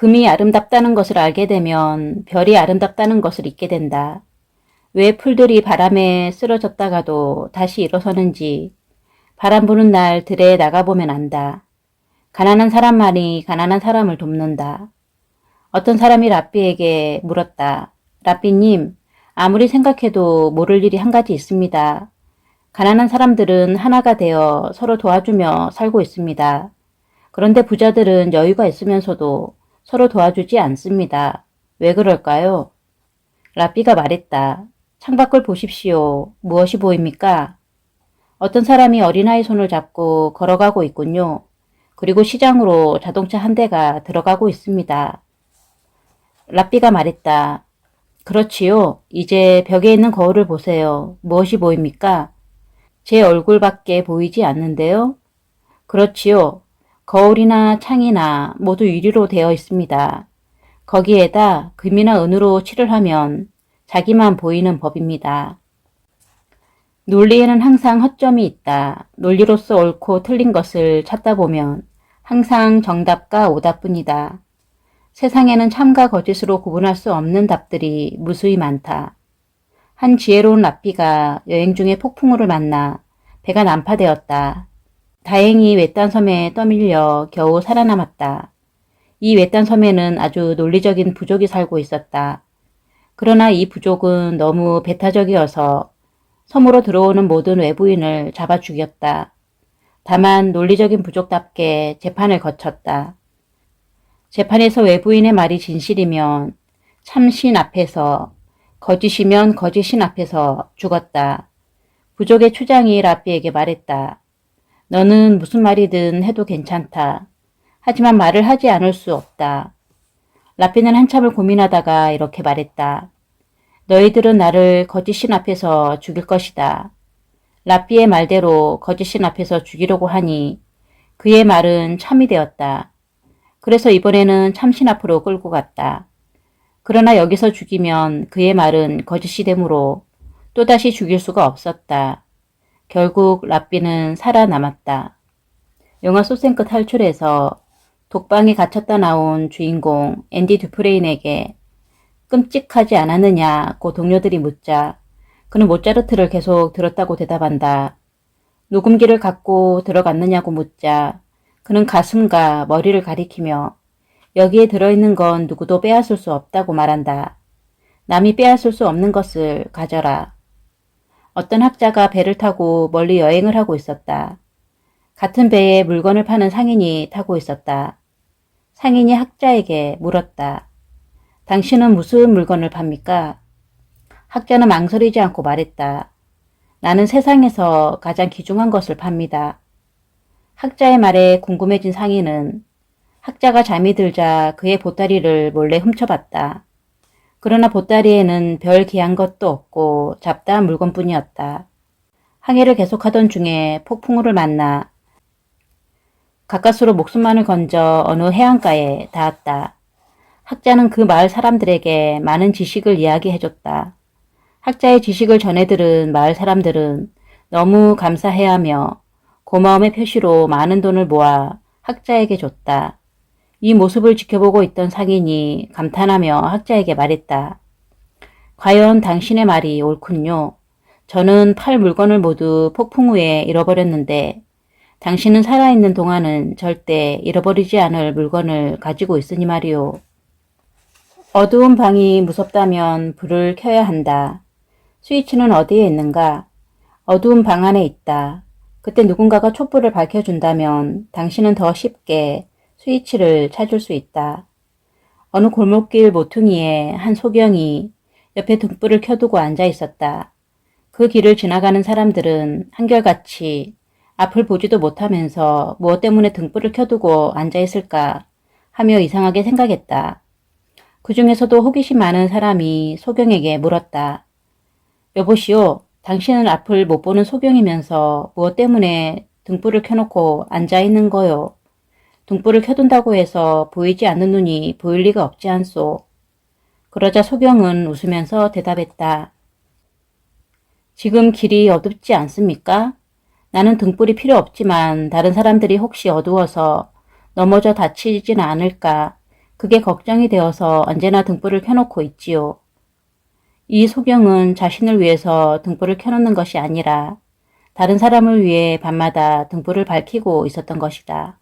금이 아름답다는 것을 알게 되면 별이 아름답다는 것을 잊게 된다. 왜 풀들이 바람에 쓰러졌다가도 다시 일어서는지 바람 부는 날 들에 나가보면 안다. 가난한 사람만이 가난한 사람을 돕는다. 어떤 사람이 랍비에게 물었다. 랍비님, 아무리 생각해도 모를 일이 한 가지 있습니다. 가난한 사람들은 하나가 되어 서로 도와주며 살고 있습니다. 그런데 부자들은 여유가 있으면서도 서로 도와주지 않습니다. 왜 그럴까요? 랍비가 말했다. 창밖을 보십시오. 무엇이 보입니까? 어떤 사람이 어린아이 손을 잡고 걸어가고 있군요. 그리고 시장으로 자동차 한 대가 들어가고 있습니다. 랍비가 말했다. 그렇지요. 이제 벽에 있는 거울을 보세요. 무엇이 보입니까? 제 얼굴밖에 보이지 않는데요. 그렇지요. 거울이나 창이나 모두 유리로 되어 있습니다. 거기에다 금이나 은으로 칠을 하면 자기만 보이는 법입니다. 논리에는 항상 허점이 있다. 논리로서 옳고 틀린 것을 찾다 보면 항상 정답과 오답뿐이다. 세상에는 참과 거짓으로 구분할 수 없는 답들이 무수히 많다. 한 지혜로운 랍비가 여행 중에 폭풍우를 만나 배가 난파되었다. 다행히 외딴 섬에 떠밀려 겨우 살아남았다. 이 외딴 섬에는 아주 논리적인 부족이 살고 있었다. 그러나 이 부족은 너무 배타적이어서 섬으로 들어오는 모든 외부인을 잡아 죽였다. 다만 논리적인 부족답게 재판을 거쳤다. 재판에서 외부인의 말이 진실이면 참신 앞에서, 거짓이면 거짓인 앞에서 죽었다. 부족의 추장이 랍비에게 말했다. 너는 무슨 말이든 해도 괜찮다. 하지만 말을 하지 않을 수 없다. 랍비는 한참을 고민하다가 이렇게 말했다. 너희들은 나를 거짓인 앞에서 죽일 것이다. 랍비의 말대로 거짓인 앞에서 죽이려고 하니 그의 말은 참이 되었다. 그래서 이번에는 참신 앞으로 끌고 갔다. 그러나 여기서 죽이면 그의 말은 거짓이 되므로 또다시 죽일 수가 없었다. 결국 랍비는 살아남았다. 영화 쇼생크 탈출에서 독방에 갇혔다 나온 주인공 앤디 듀프레인에게 끔찍하지 않았느냐고 동료들이 묻자 그는 모차르트를 계속 들었다고 대답한다. 녹음기를 갖고 들어갔느냐고 묻자 그는 가슴과 머리를 가리키며 여기에 들어있는 건 누구도 빼앗을 수 없다고 말한다. 남이 빼앗을 수 없는 것을 가져라. 어떤 학자가 배를 타고 멀리 여행을 하고 있었다. 같은 배에 물건을 파는 상인이 타고 있었다. 상인이 학자에게 물었다. 당신은 무슨 물건을 팝니까? 학자는 망설이지 않고 말했다. 나는 세상에서 가장 귀중한 것을 팝니다. 학자의 말에 궁금해진 상인은 학자가 잠이 들자 그의 보따리를 몰래 훔쳐봤다. 그러나 보따리에는 별 귀한 것도 없고 잡다한 물건뿐이었다. 항해를 계속하던 중에 폭풍우를 만나 가까스로 목숨만을 건져 어느 해안가에 닿았다. 학자는 그 마을 사람들에게 많은 지식을 이야기해줬다. 학자의 지식을 전해들은 마을 사람들은 너무 감사해하며 고마움의 표시로 많은 돈을 모아 학자에게 줬다. 이 모습을 지켜보고 있던 상인이 감탄하며 학자에게 말했다. 과연 당신의 말이 옳군요. 저는 팔 물건을 모두 폭풍우에 잃어버렸는데 당신은 살아있는 동안은 절대 잃어버리지 않을 물건을 가지고 있으니 말이오. 어두운 방이 무섭다면 불을 켜야 한다. 스위치는 어디에 있는가? 어두운 방 안에 있다. 그때 누군가가 촛불을 밝혀준다면 당신은 더 쉽게 스위치를 찾을 수 있다. 어느 골목길 모퉁이에 한 소경이 옆에 등불을 켜두고 앉아 있었다. 그 길을 지나가는 사람들은 한결같이 앞을 보지도 못하면서 무엇 때문에 등불을 켜두고 앉아 있을까 하며 이상하게 생각했다. 그 중에서도 호기심 많은 사람이 소경에게 물었다. 여보시오, 당신은 앞을 못 보는 소경이면서 무엇 때문에 등불을 켜놓고 앉아있는 거요? 등불을 켜둔다고 해서 보이지 않는 눈이 보일 리가 없지 않소. 그러자 소경은 웃으면서 대답했다. 지금 길이 어둡지 않습니까? 나는 등불이 필요 없지만 다른 사람들이 혹시 어두워서 넘어져 다치지는 않을까 그게 걱정이 되어서 언제나 등불을 켜놓고 있지요. 이 소경은 자신을 위해서 등불을 켜놓는 것이 아니라 다른 사람을 위해 밤마다 등불을 밝히고 있었던 것이다.